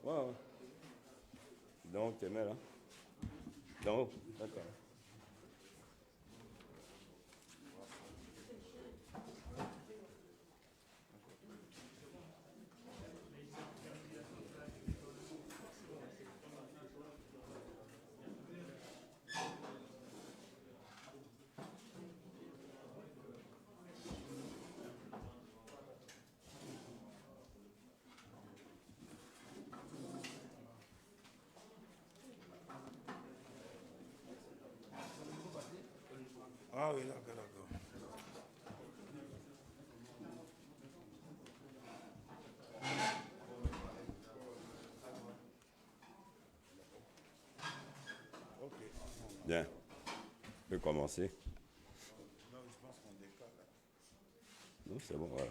Ouais. Donc, tu es là. Donc, d'accord. Ah oui, d'accord, d'accord. Ok. Bien. On peut commencer. Non, je pense qu'on décale. Non, c'est bon, voilà.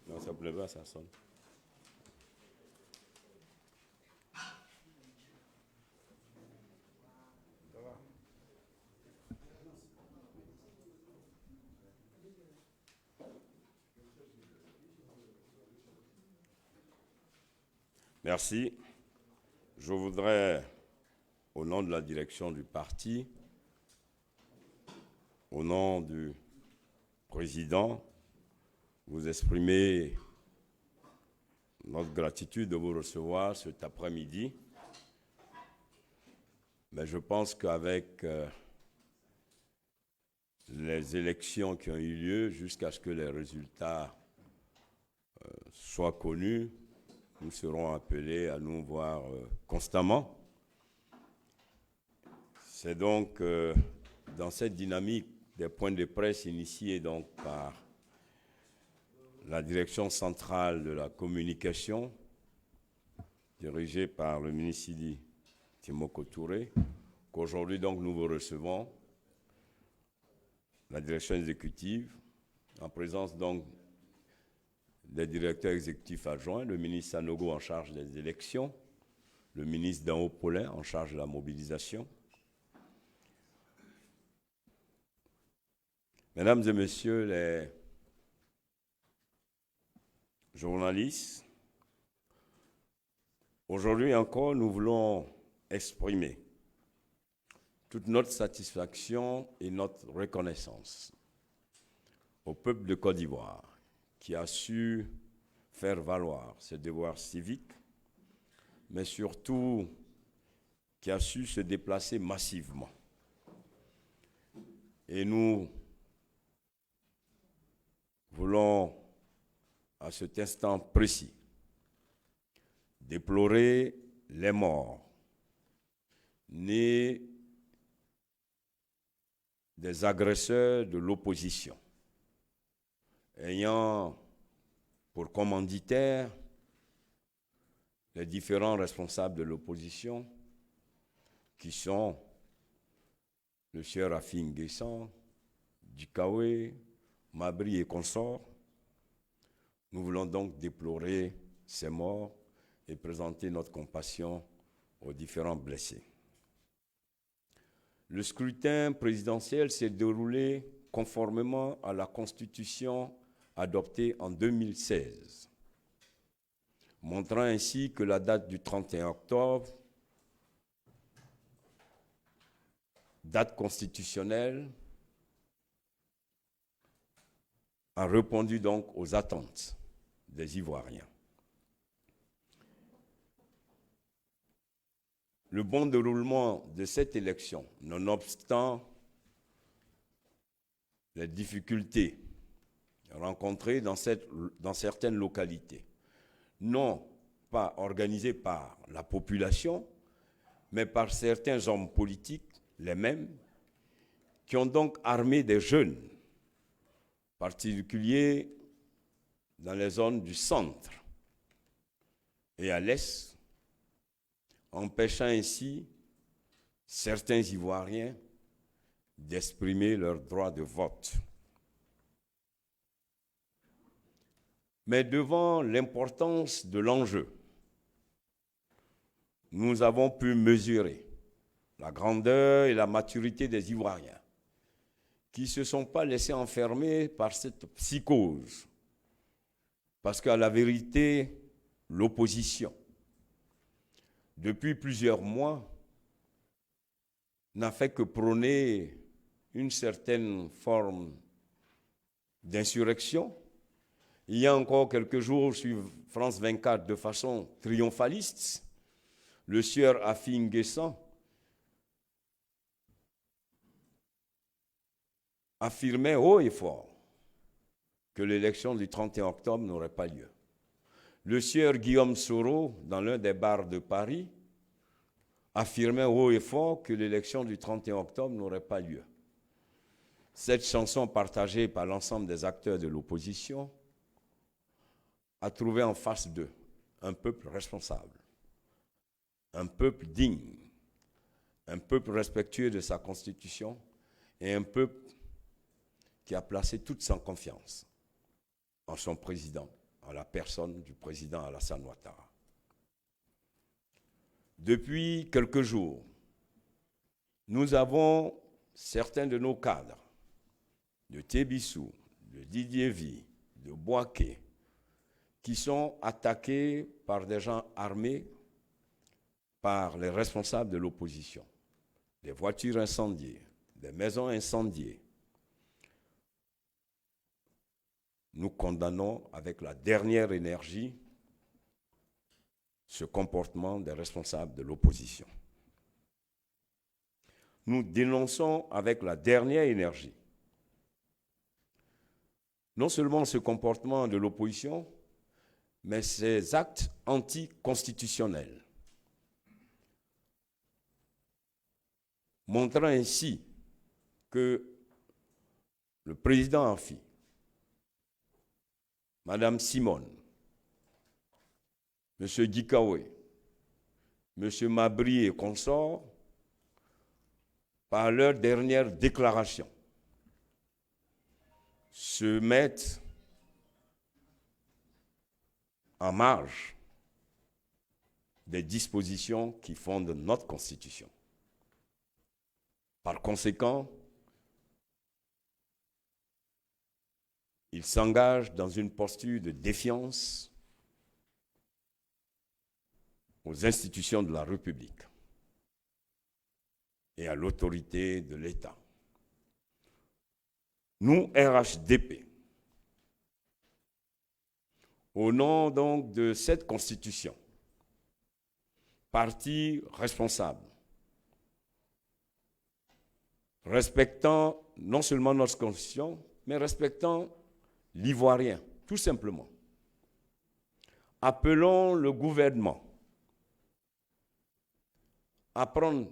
Non, ça ne plaît pas, ça sonne. Ça va. Merci. Je voudrais, au nom de la direction du parti, au nom du président, vous exprimer notre gratitude de vous recevoir cet après-midi. Mais je pense qu'avec les élections qui ont eu lieu, jusqu'à ce que les résultats soient connus, nous serons appelés à nous voir constamment. C'est donc dans cette dynamique des points de presse initiés donc par la direction centrale de la communication, dirigée par le ministre Sidi Timoko Touré, qu'aujourd'hui donc nous vous recevons, la direction exécutive, en présence donc des directeurs exécutifs adjoints, le ministre Sanogo en charge des élections, le ministre Dao Paulin en charge de la mobilisation. Mesdames et messieurs les journalistes, aujourd'hui encore, nous voulons exprimer toute notre satisfaction et notre reconnaissance au peuple de Côte d'Ivoire qui a su faire valoir ses devoirs civiques, mais surtout qui a su se déplacer massivement. Et nous voulons, à cet instant précis, déplorer les morts nés des agresseurs de l'opposition, ayant pour commanditaire les différents responsables de l'opposition, qui sont le sieur Rafi Nguessan, Dikawe, Mabri et consorts. Nous voulons donc déplorer ces morts et présenter notre compassion aux différents blessés. Le scrutin présidentiel s'est déroulé conformément à la Constitution adoptée en 2016, montrant ainsi que la date du 31 octobre, date constitutionnelle, a répondu donc aux attentes des Ivoiriens. Le bon déroulement de cette élection, nonobstant les difficultés rencontrées dans certaines localités, non pas organisées par la population, mais par certains hommes politiques, les mêmes, qui ont donc armé des jeunes, particuliers dans les zones du centre et à l'est, empêchant ainsi certains Ivoiriens d'exprimer leur droit de vote. Mais devant l'importance de l'enjeu, nous avons pu mesurer la grandeur et la maturité des Ivoiriens qui ne se sont pas laissés enfermer par cette psychose. Parce qu'à la vérité, l'opposition, depuis plusieurs mois, n'a fait que prôner une certaine forme d'insurrection. Il y a encore quelques jours, sur France 24, de façon triomphaliste, le sieur Afi N'Guessan affirmait haut et fort que l'élection du 31 octobre n'aurait pas lieu. Le sieur Guillaume Soro, dans l'un des bars de Paris, affirmait haut et fort que l'élection du 31 octobre n'aurait pas lieu. Cette chanson partagée par l'ensemble des acteurs de l'opposition a trouvé en face d'eux un peuple responsable, un peuple digne, un peuple respectueux de sa constitution et un peuple qui a placé toute sa confiance en son président, en la personne du président Alassane Ouattara. Depuis quelques jours, nous avons certains de nos cadres, de Tébissou, de Didier Vie, de Bouaké, qui sont attaqués par des gens armés, par les responsables de l'opposition. Des voitures incendiées, des maisons incendiées. Nous condamnons avec la dernière énergie ce comportement des responsables de l'opposition. Nous dénonçons avec la dernière énergie non seulement ce comportement de l'opposition, mais ces actes anticonstitutionnels, montrant ainsi que le président Afi, Madame Simone, M. Dikawe, M. Mabry et consorts, par leur dernière déclaration, se mettent en marge des dispositions qui fondent notre Constitution. Par conséquent, ils s'engagent dans une posture de défiance aux institutions de la République et à l'autorité de l'État. Nous, RHDP, au nom donc de cette Constitution, parti responsable, respectant non seulement notre Constitution, mais respectant l'Ivoirien, tout simplement. Appelons le gouvernement à prendre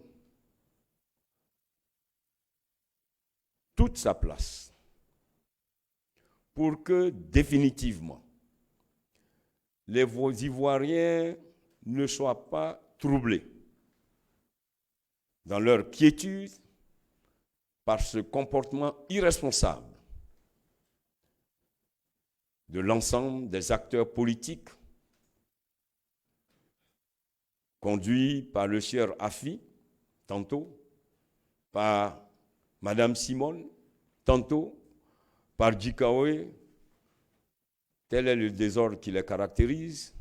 toute sa place pour que définitivement les Ivoiriens ne soient pas troublés dans leur quiétude par ce comportement irresponsable de l'ensemble des acteurs politiques conduits par le sieur Afi, tantôt, par Madame Simone, tantôt, par Dikawe. Tel est le désordre qui les caractérise,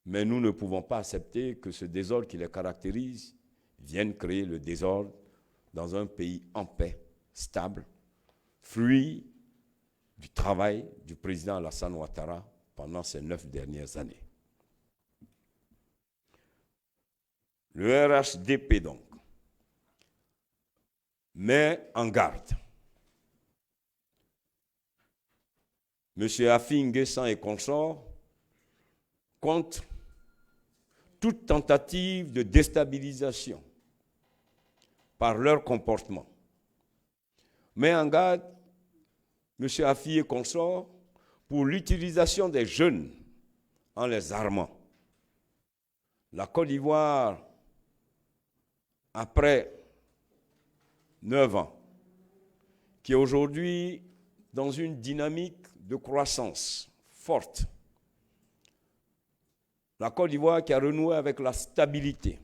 mais nous ne pouvons pas accepter que ce désordre qui les caractérise vienne créer le désordre dans un pays en paix, stable, fruit du travail du président Alassane Ouattara pendant ces 9 dernières années. Le RHDP, donc, met en garde M. Afi N'Guessan et consorts contre toute tentative de déstabilisation par leur comportement. Met en garde M. Afi et consorts pour l'utilisation des jeunes en les armant. La Côte d'Ivoire, après 9 ans, qui est aujourd'hui dans une dynamique de croissance forte. La Côte d'Ivoire qui a renoué avec la stabilité,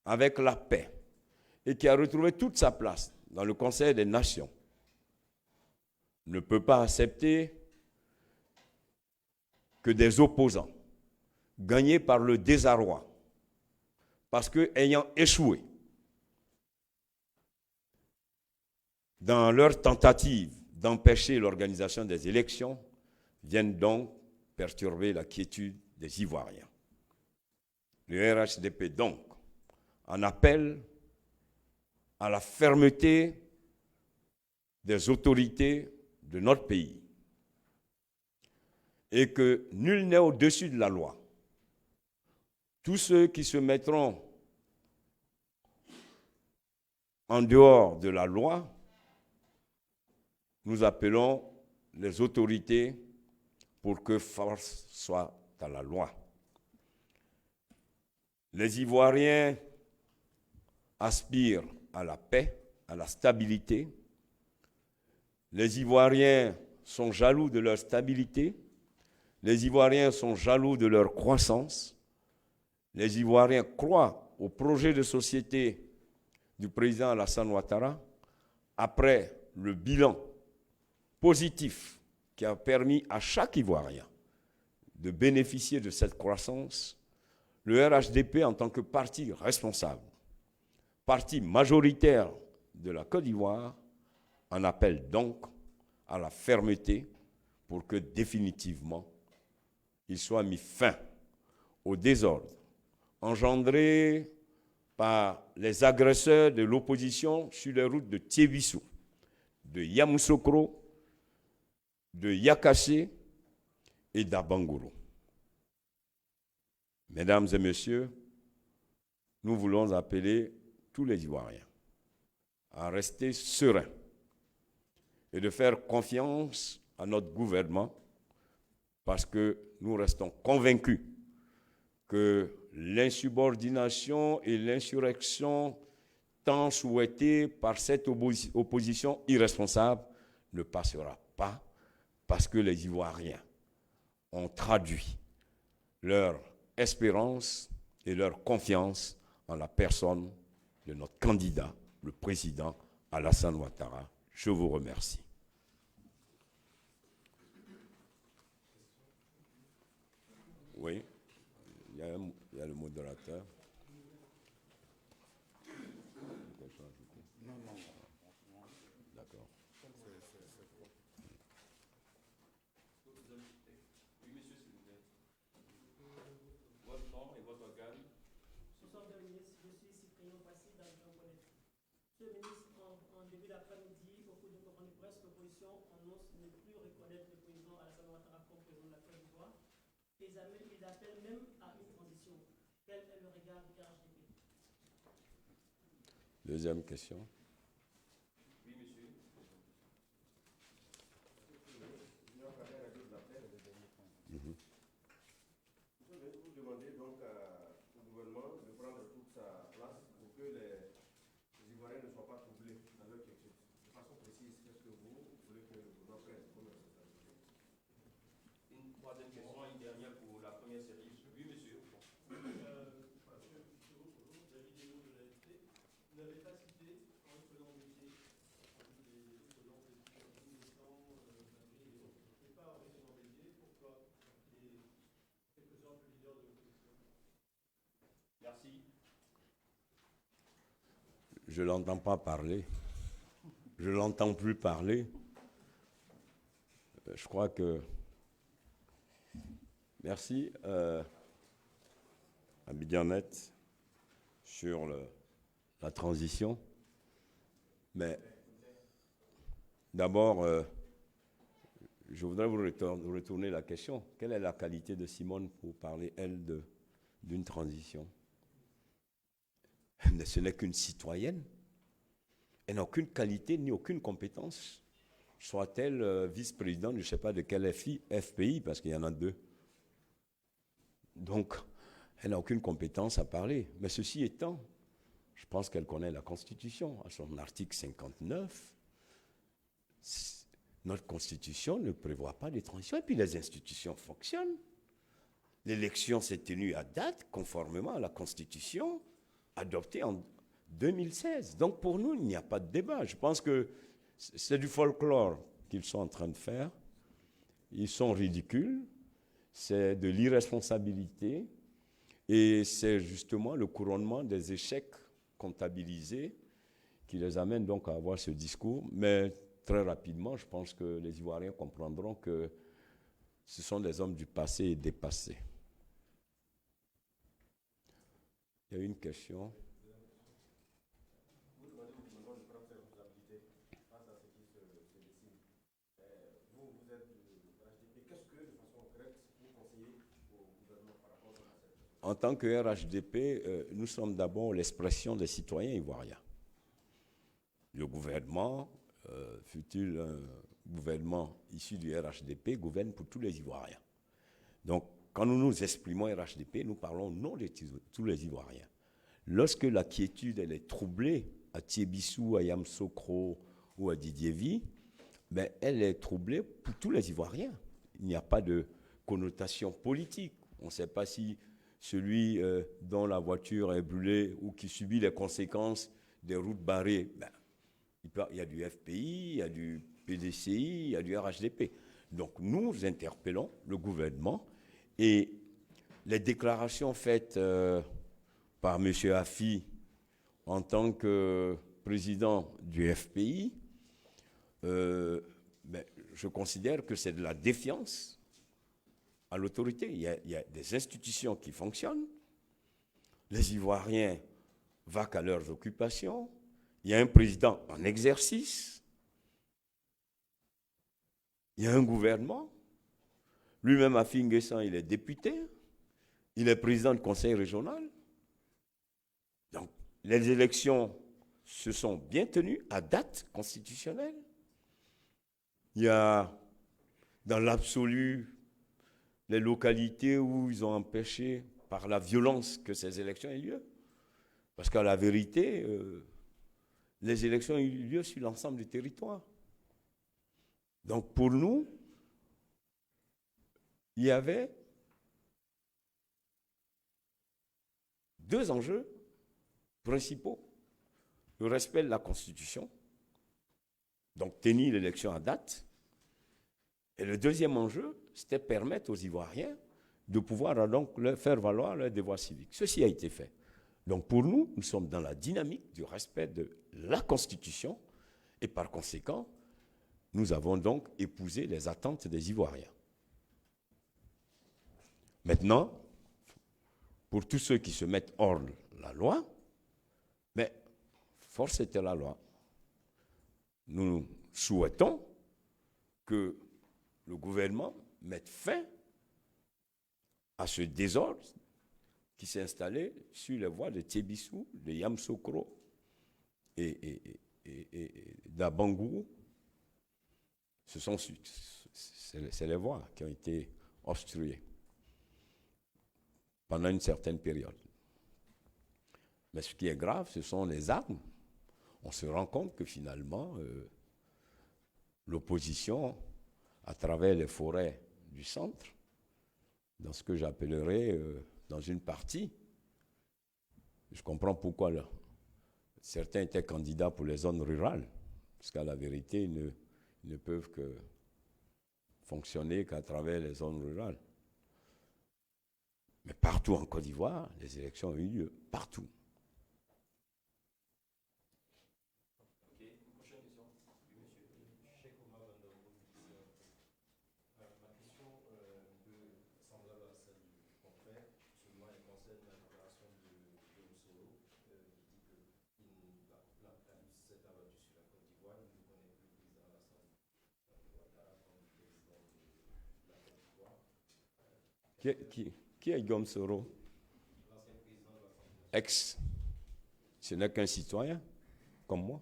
avec la paix, et qui a retrouvé toute sa place dans le Conseil des Nations, ne peut pas accepter que des opposants, gagnés par le désarroi, parce qu'ayant échoué dans leur tentative d'empêcher l'organisation des élections, viennent donc perturber la quiétude des Ivoiriens. Le RHDP, donc, en appelle à la fermeté des autorités de notre pays et que nul n'est au-dessus de la loi. Tous ceux qui se mettront en dehors de la loi, nous appelons les autorités pour que force soit à la loi. Les Ivoiriens aspirent à la paix, à la stabilité. Les Ivoiriens sont jaloux de leur stabilité. Les Ivoiriens sont jaloux de leur croissance. Les Ivoiriens croient au projet de société du président Alassane Ouattara après le bilan positif qui a permis à chaque Ivoirien de bénéficier de cette croissance. Le RHDP, en tant que parti responsable, parti majoritaire de la Côte d'Ivoire, en appelle donc à la fermeté pour que définitivement il soit mis fin au désordre engendré par les agresseurs de l'opposition sur les routes de Tiébissou, de Yamoussoukro, de Yakassé et d'Abangoro. Mesdames et messieurs, nous voulons appeler tous les Ivoiriens à rester sereins et de faire confiance à notre gouvernement parce que nous restons convaincus que l'insubordination et l'insurrection tant souhaitées par cette opposition irresponsable ne passera pas parce que les Ivoiriens ont traduit leur espérance et leur confiance en la personne de notre candidat, le président Alassane Ouattara. Je vous remercie. Oui, il y a le modérateur. Non, non. D'accord. Oui, monsieur, s'il vous plaît. Votre nom et votre organe. Monsieur le ministre, je suis Cyprien Passy dans le Cameroun. Monsieur le ministre, en début d'après-midi, au cours d'une conférence de presse, l'opposition annonce ne plus reconnaître le président Alassane Ouattara comme président de la Côte d'Ivoire. Ils appellent même à une transition. Quel est le regard du RHDP? Deuxième question. Oui, monsieur. Vous demandez donc au gouvernement de prendre toute sa place pour que les Ivoiriens ne soient pas troublés dans leur quiétude. De façon précise, qu'est-ce que vous voulez que le gouvernement prenne comme responsabilité? Une troisième question, une dernière pour la première série. Oui, monsieur. Parce que sur votre jour, la vidéo de l'AFP, vous n'avez pas cité en faisant métier les opposants politiques en 1900, Madrid et autres. Mais pas en faisant métier, pourquoi? Il est en quelque sorte le leader de l'opposition. Merci. Je ne l'entends pas parler. Je ne l'entends plus parler. Je crois que... Merci. Abidjanet sur la transition. Mais d'abord, je voudrais vous retourner la question. Quelle est la qualité de Simone pour parler, elle, d'une transition? Ce n'est qu'une citoyenne. Elle n'a aucune qualité ni aucune compétence. Soit-elle vice-présidente, je ne sais pas de quel FPI, parce qu'il y en a deux. Donc, elle n'a aucune compétence à parler. Mais ceci étant, je pense qu'elle connaît la Constitution, à son article 59. Notre Constitution ne prévoit pas de transition. Et puis les institutions fonctionnent. L'élection s'est tenue à date, conformément à la Constitution adoptée en 2016. Donc pour nous, il n'y a pas de débat. Je pense que c'est du folklore qu'ils sont en train de faire. Ils sont ridicules. C'est de l'irresponsabilité. Et c'est justement le couronnement des échecs comptabilisés qui les amène donc à avoir ce discours. Mais très rapidement, je pense que les Ivoiriens comprendront que ce sont des hommes du passé et dépassés. Il y a une question. Vous demandez au gouvernement de prendre ses responsabilités face à ce qui se dessine. Vous êtes de RHDP. Qu'est-ce que, de façon concrète, vous conseillez au gouvernement par rapport à cette question? En tant que RHDP, nous sommes d'abord l'expression des citoyens ivoiriens. Le gouvernement, fut-il un gouvernement issu du RHDP, gouverne pour tous les Ivoiriens. Donc, quand nous nous exprimons RHDP, nous parlons au nom de tous les Ivoiriens. Lorsque la quiétude elle est troublée à Thiébissou, à Yamsokro ou à Didiévi, ben, elle est troublée pour tous les Ivoiriens. Il n'y a pas de connotation politique. On ne sait pas si celui dont la voiture est brûlée ou qui subit les conséquences des routes barrées, ben, il y a du FPI, il y a du PDCI, il y a du RHDP. Donc nous interpellons le gouvernement et les déclarations faites par M. Afi en tant que président du FPI, ben, je considère que c'est de la défiance à l'autorité. Il y a des institutions qui fonctionnent, les Ivoiriens vaquent à leurs occupations, il y a un président en exercice, il y a un gouvernement, lui-même Afi N'Guessan, il est député, il est président du conseil régional. Donc, les élections se sont bien tenues à date constitutionnelle. Il y a, dans l'absolu, les localités où ils ont empêché par la violence que ces élections aient lieu. Parce qu'à la vérité, les élections ont eu lieu sur l'ensemble du territoire. Donc pour nous, il y avait deux enjeux principaux. Le respect de la Constitution, donc tenir l'élection à date. Et le deuxième enjeu, c'était permettre aux Ivoiriens de pouvoir donc faire valoir leurs devoirs civiques. Ceci a été fait. Donc pour nous, nous sommes dans la dynamique du respect de la Constitution et par conséquent, nous avons donc épousé les attentes des Ivoiriens. Maintenant, pour tous ceux qui se mettent hors la loi, mais force était la loi. Nous souhaitons que le gouvernement mette fin à ce désordre qui s'est installé sur les voies de Thiébissou, de Yamsokro et d'Abangou. C'est les voies qui ont été obstruées pendant une certaine période. Mais ce qui est grave, ce sont les armes. On se rend compte que finalement, l'opposition, à travers les forêts du centre, dans ce que j'appellerais, dans une partie, je comprends pourquoi là, certains étaient candidats pour les zones rurales, parce qu'à la vérité, ils ne peuvent que fonctionner qu'à travers les zones rurales. Mais partout en Côte d'Ivoire, les élections ont eu lieu, partout. Ok, une prochaine question. Oui, monsieur. Cheikh Omar Bandaogo, ma question semblable à celle du confrère, seulement elle concerne la déclaration de Guillaume Soro, qui dit que la liste s'est abattue sur la Côte d'Ivoire, il ne connaît plus le président Alassane Ouattara comme président de la Côte d'Ivoire. Qui est Guillaume Soro? L'ancien président de l'Assemblée. Ex. Ce n'est qu'un citoyen, comme moi.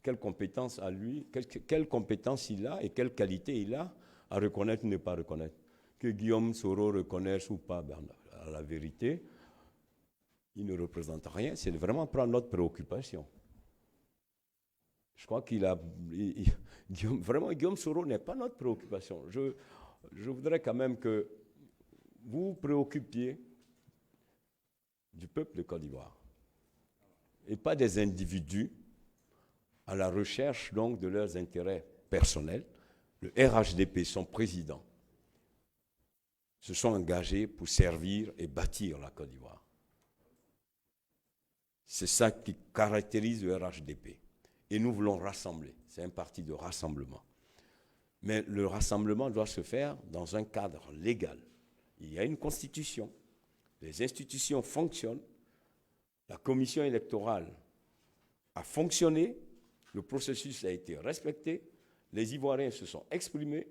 Quelle compétence a lui, quelle compétence il a et quelle qualité il a à reconnaître ou ne pas reconnaître. Que Guillaume Soro reconnaisse ou pas, ben, à la vérité, il ne représente rien. C'est vraiment prendre notre préoccupation. Je crois Guillaume Soro n'est pas notre préoccupation. Je voudrais quand même que vous vous préoccupiez du peuple de Côte d'Ivoire et pas des individus à la recherche donc de leurs intérêts personnels. Le RHDP, son président, se sont engagés pour servir et bâtir la Côte d'Ivoire. C'est ça qui caractérise le RHDP. Et nous voulons rassembler. C'est un parti de rassemblement. Mais le rassemblement doit se faire dans un cadre légal. Il y a une constitution. Les institutions fonctionnent. La commission électorale a fonctionné. Le processus a été respecté. Les Ivoiriens se sont exprimés.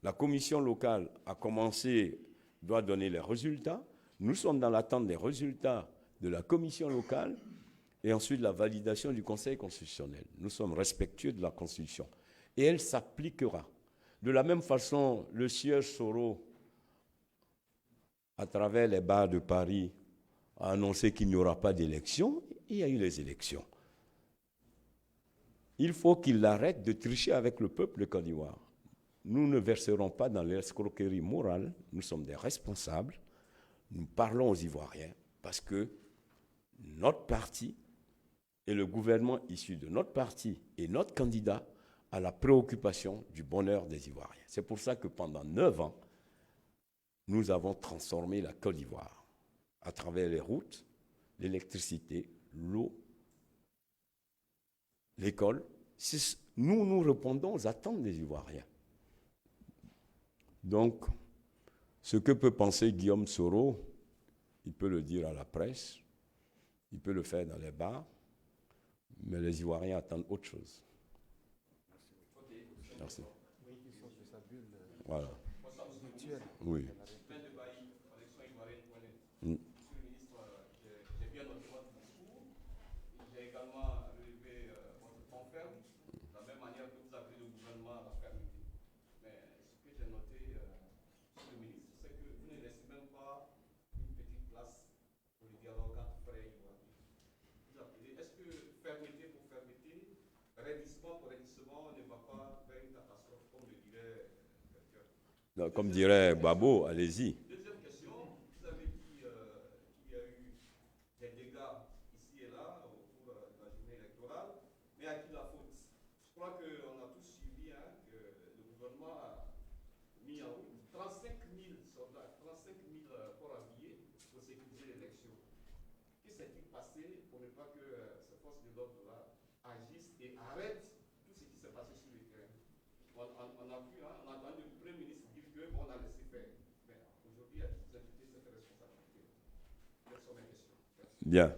La commission locale a commencé, doit donner les résultats. Nous sommes dans l'attente des résultats de la commission locale et ensuite la validation du Conseil constitutionnel. Nous sommes respectueux de la Constitution. Et elle s'appliquera. De la même façon, le sieur Soro, à travers les bars de Paris, a annoncé qu'il n'y aura pas d'élection. Il y a eu les élections. Il faut qu'il arrête de tricher avec le peuple de Côte d'Ivoire. Nous ne verserons pas dans l'escroquerie morale. Nous sommes des responsables. Nous parlons aux Ivoiriens parce que notre parti et le gouvernement issu de notre parti et notre candidat a la préoccupation du bonheur des Ivoiriens. C'est pour ça que pendant 9 ans, nous avons transformé la Côte d'Ivoire à travers les routes, l'électricité, l'eau, l'école. Nous répondons aux attentes des Ivoiriens. Donc, ce que peut penser Guillaume Soro, il peut le dire à la presse, il peut le faire dans les bars, mais les Ivoiriens attendent autre chose. Merci. Voilà. Oui. Non, comme dirait Babo, allez-y. Deuxième question, vous avez dit qu'il y a eu des dégâts ici et là au cours de la journée électorale, mais à qui la faute? Je crois qu'on a tous suivi que le gouvernement a mis en route 35 000 soldats, 35 000 corps habillés pour sécuriser l'élection. Que s'est-il passé pour ne pas que ces forces de l'ordre-là agissent et arrêtent tout ce qui s'est passé sur le terrain? On a vu, on a entendu le Premier ministre dire qu'on a laissé faire. Mais aujourd'hui, il y a des invités cette responsabilité. Quelles sont mes questions? Merci. Bien.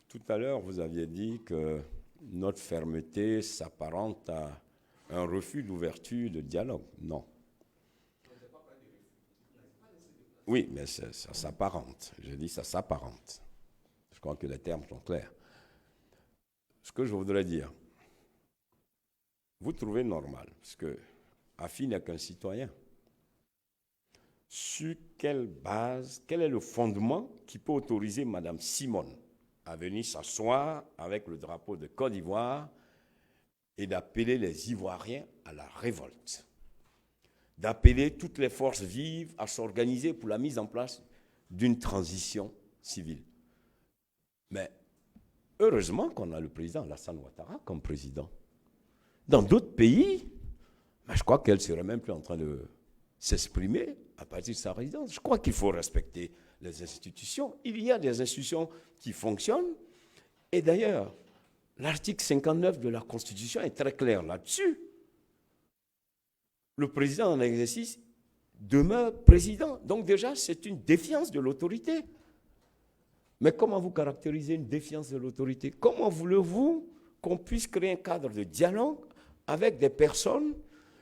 Tout à l'heure, vous aviez dit que notre fermeté s'apparente à un refus d'ouverture de dialogue. Non. Oui, mais ça s'apparente. Je dis ça s'apparente. Je crois que les termes sont clairs. Ce que je voudrais dire, vous trouvez normal, parce que Afi n'est qu'un citoyen. Sur quelle base, quel est le fondement qui peut autoriser Mme Simone à venir s'asseoir avec le drapeau de Côte d'Ivoire et d'appeler les Ivoiriens à la révolte, d'appeler toutes les forces vives à s'organiser pour la mise en place d'une transition civile? Mais heureusement qu'on a le président Alassane Ouattara comme président. Dans d'autres pays, je crois qu'elle ne serait même plus en train de s'exprimer à partir de sa résidence. Je crois qu'il faut respecter les institutions. Il y a des institutions qui fonctionnent. Et d'ailleurs, l'article 59 de la Constitution est très clair là-dessus. Le président en exercice demeure président. Donc déjà, c'est une défiance de l'autorité. Mais comment vous caractérisez une défiance de l'autorité? Comment voulez-vous qu'on puisse créer un cadre de dialogue avec des personnes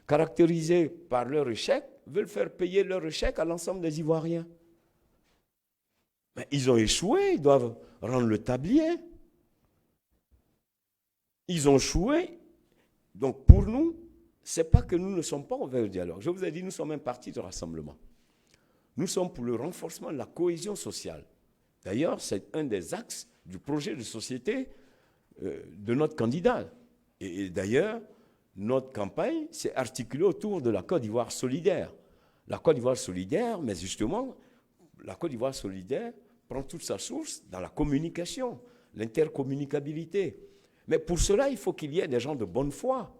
caractérisées par leur échec, veulent faire payer leur échec à l'ensemble des Ivoiriens? Mais ils ont échoué, ils doivent rendre le tablier. Ils ont échoué. Donc pour nous, ce n'est pas que nous ne sommes pas ouverts au dialogue. Je vous ai dit, nous sommes un parti de rassemblement. Nous sommes pour le renforcement de la cohésion sociale. D'ailleurs, c'est un des axes du projet de société de notre candidat. Et d'ailleurs, notre campagne s'est articulée autour de la Côte d'Ivoire solidaire. La Côte d'Ivoire solidaire, mais justement, la Côte d'Ivoire solidaire prend toute sa source dans la communication, l'intercommunicabilité. Mais pour cela, il faut qu'il y ait des gens de bonne foi.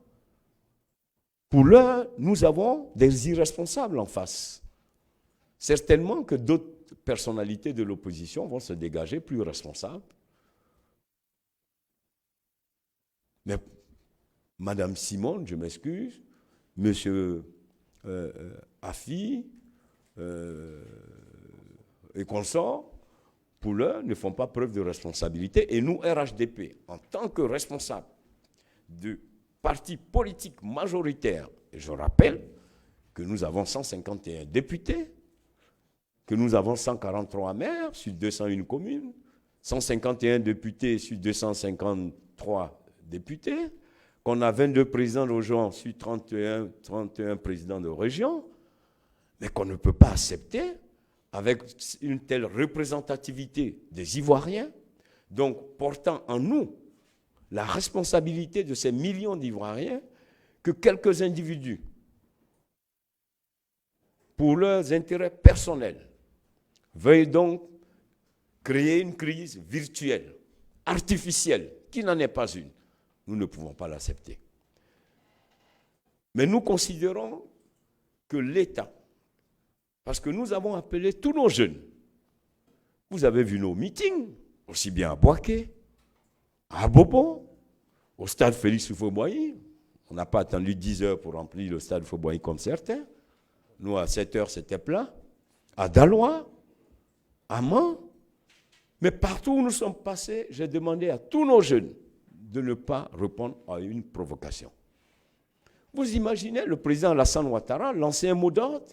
Pour l'heure, nous avons des irresponsables en face. Certainement que d'autres personnalités de l'opposition vont se dégager plus responsables. Mais Madame Simone, je m'excuse, Monsieur Afi et consorts, pour l'heure, ne font pas preuve de responsabilité. Et nous, RHDP, en tant que responsables de parti politique majoritaire, et je rappelle que nous avons 151 députés, que nous avons 143 maires sur 201 communes, 151 députés sur 253 députés, qu'on a 22 présidents de région sur 31 présidents de région, mais qu'on ne peut pas accepter avec une telle représentativité des Ivoiriens, donc portant en nous la responsabilité de ces millions d'Ivoiriens, que quelques individus, pour leurs intérêts personnels, veuillent donc créer une crise virtuelle, artificielle, qui n'en est pas une. Nous ne pouvons pas l'accepter. Mais nous considérons que l'État, parce que nous avons appelé tous nos jeunes, vous avez vu nos meetings, aussi bien à Boaké, à Bobo, au stade Félix Houphouët-Boigny. On n'a pas attendu 10 heures pour remplir le stade Houphouët-Boigny comme certains. Nous, à 7 heures, c'était plein. À Daloa, à Mans. Mais partout où nous sommes passés, j'ai demandé à tous nos jeunes de ne pas répondre à une provocation. Vous imaginez le président Alassane Ouattara lancer un mot d'ordre?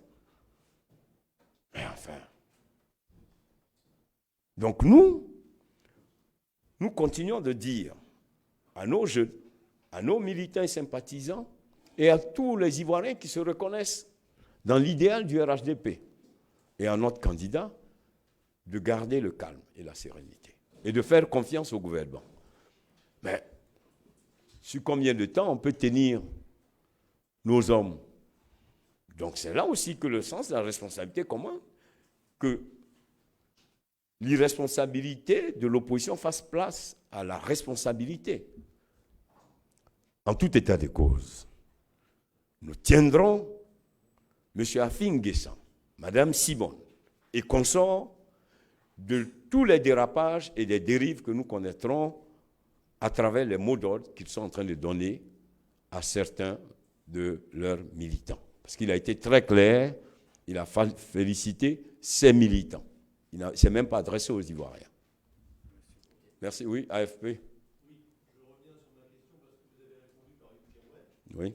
Mais enfin. Donc nous continuons de dire à nos jeunes, à nos militants et sympathisants et à tous les Ivoiriens qui se reconnaissent dans l'idéal du RHDP et à notre candidat de garder le calme et la sérénité et de faire confiance au gouvernement. Mais sur combien de temps on peut tenir nos hommes? Donc c'est là aussi que le sens de la responsabilité commence, que l'irresponsabilité de l'opposition fasse place à la responsabilité. En tout état de cause, nous tiendrons M. Afi N'Guessan, Mme Simone et consorts de tous les dérapages et des dérives que nous connaîtrons à travers les mots d'ordre qu'ils sont en train de donner à certains de leurs militants. Parce qu'il a été très clair, il a félicité ses militants. Il ne s'est même pas adressé aux Ivoiriens. Merci. Oui, AFP. Oui, je reviens sur ma question parce que vous avez répondu par une pirouette. Oui.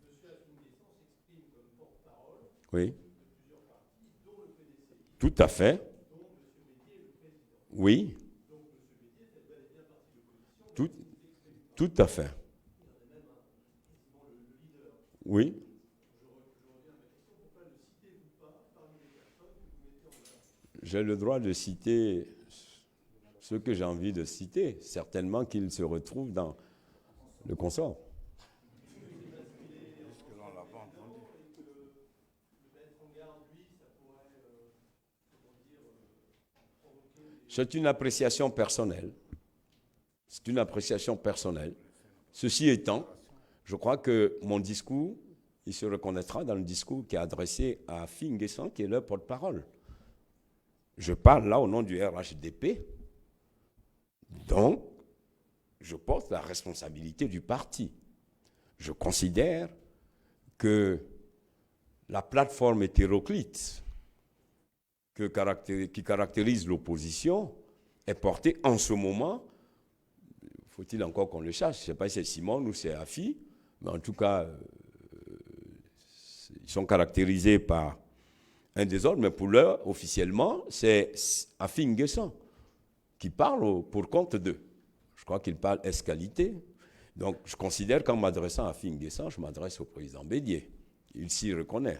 Monsieur Afi N'Guessan s'exprime comme porte-parole Oui. de plusieurs partis, dont le PDCI, Tout à fait. dont M. Médier est le président. Oui. Donc M. Médier fait bel et bien partie de l'opposition. Tout à fait. Il en est même quasiment le leader. Oui. Je reviens à ma question. Pourquoi ne citez-vous pas parmi les personnes que vous mettez en avant? J'ai le droit de citer ce que j'ai envie de citer. Certainement qu'il se retrouve dans le consort. Jusque-là, on ne l'a pas entendu. C'est une appréciation personnelle. C'est une appréciation personnelle. Ceci étant, je crois que mon discours, il se reconnaîtra dans le discours qui est adressé à Afi N'Guessan, qui est leur porte-parole. Je parle là au nom du RHDP. Donc, je porte la responsabilité du parti. Je considère que la plateforme hétéroclite qui caractérise l'opposition est portée en ce moment, faut-il encore qu'on le sache, je ne sais pas si c'est Simone ou c'est Afi, mais en tout cas, ils sont caractérisés par un désordre, mais pour l'heure, officiellement, c'est Afi N'Guessan qui parle pour compte d'eux. Je crois qu'il parle escalité. Donc, je considère qu'en m'adressant à Afi N'Guessan, je m'adresse au président Bédier. Il s'y reconnaît.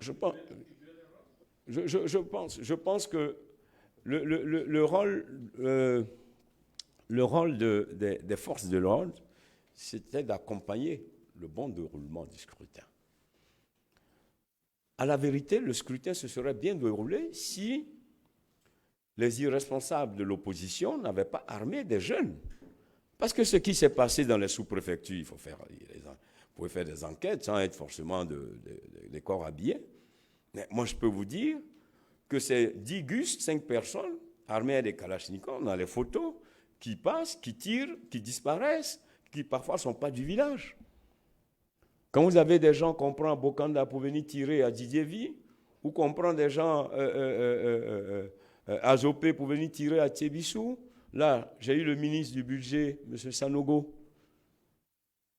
Je pense que le rôle des forces de l'ordre, c'était d'accompagner le bon déroulement du scrutin. À la vérité, le scrutin se serait bien déroulé si les irresponsables de l'opposition n'avaient pas armé des jeunes. Parce que ce qui s'est passé dans les sous-préfectures, vous pouvez faire des enquêtes sans être forcément des corps habillés. Mais moi, je peux vous dire que c'est 10 Gus, 5 personnes, armées à des kalachnikovs, dans les photos, qui passent, qui tirent, qui disparaissent, qui parfois ne sont pas du village. Quand vous avez des gens qu'on prend à Bokanda pour venir tirer à Didievi, ou qu'on prend des gens à Zopé pour venir tirer à Tchébissou, là, j'ai eu le ministre du budget, M. Sanogo,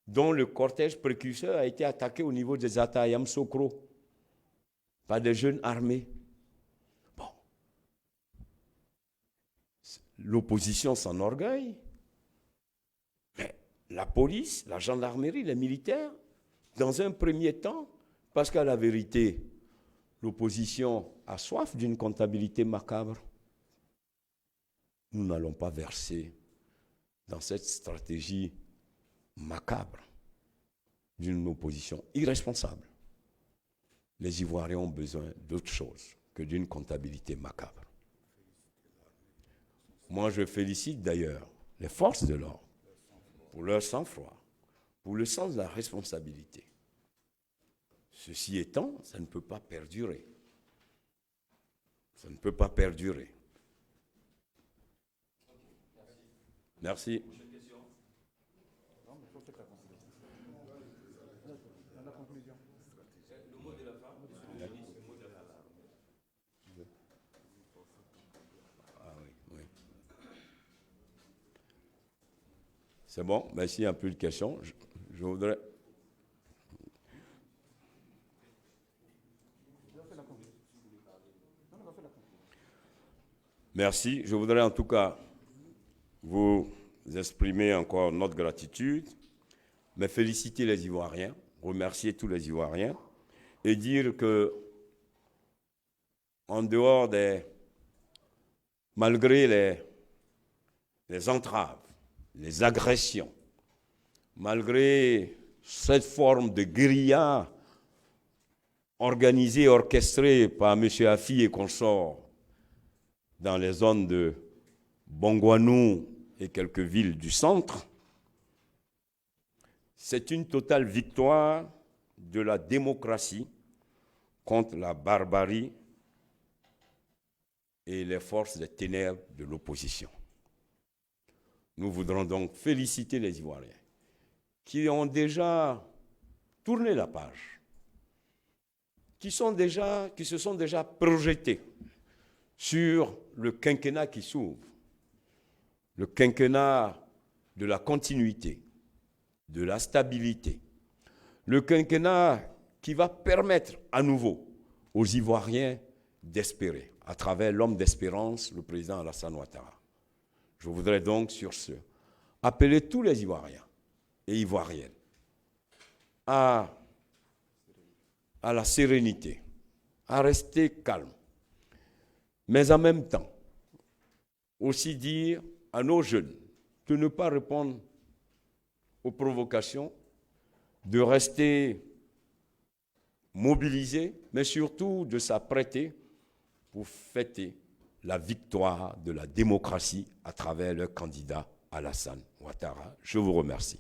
dont le cortège précurseur a été attaqué au niveau des Atayam Sokro par des jeunes armés. Bon. L'opposition s'enorgueille, mais la police, la gendarmerie, les militaires, dans un premier temps, parce qu'à la vérité, l'opposition a soif d'une comptabilité macabre, nous n'allons pas verser dans cette stratégie macabre d'une opposition irresponsable. Les Ivoiriens ont besoin d'autre chose que d'une comptabilité macabre. Moi, je félicite d'ailleurs les forces de l'ordre pour leur sang-froid, pour le sens de la responsabilité. Ceci étant, ça ne peut pas perdurer. Ça ne peut pas perdurer. Merci. C'est bon, ben, s'il n'y a plus de questions, je voudrais... Merci. Je voudrais en tout cas vous exprimer encore notre gratitude, mais féliciter les Ivoiriens, remercier tous les Ivoiriens et dire que, en dehors malgré les entraves, les agressions, malgré cette forme de guérilla organisée, orchestrée par M. Afi et consorts dans les zones de Bongouanou et quelques villes du centre, c'est une totale victoire de la démocratie contre la barbarie et les forces des ténèbres de l'opposition. Nous voudrons donc féliciter les Ivoiriens qui ont déjà tourné la page, qui se sont déjà projetés sur le quinquennat qui s'ouvre, le quinquennat de la continuité, de la stabilité, le quinquennat qui va permettre à nouveau aux Ivoiriens d'espérer, à travers l'homme d'espérance, le président Alassane Ouattara. Je voudrais donc, sur ce, appeler tous les Ivoiriens et Ivoiriennes à la sérénité, à rester calme, mais en même temps, aussi dire à nos jeunes de ne pas répondre aux provocations, de rester mobilisés, mais surtout de s'apprêter pour fêter la victoire de la démocratie à travers le candidat Alassane Ouattara. Je vous remercie.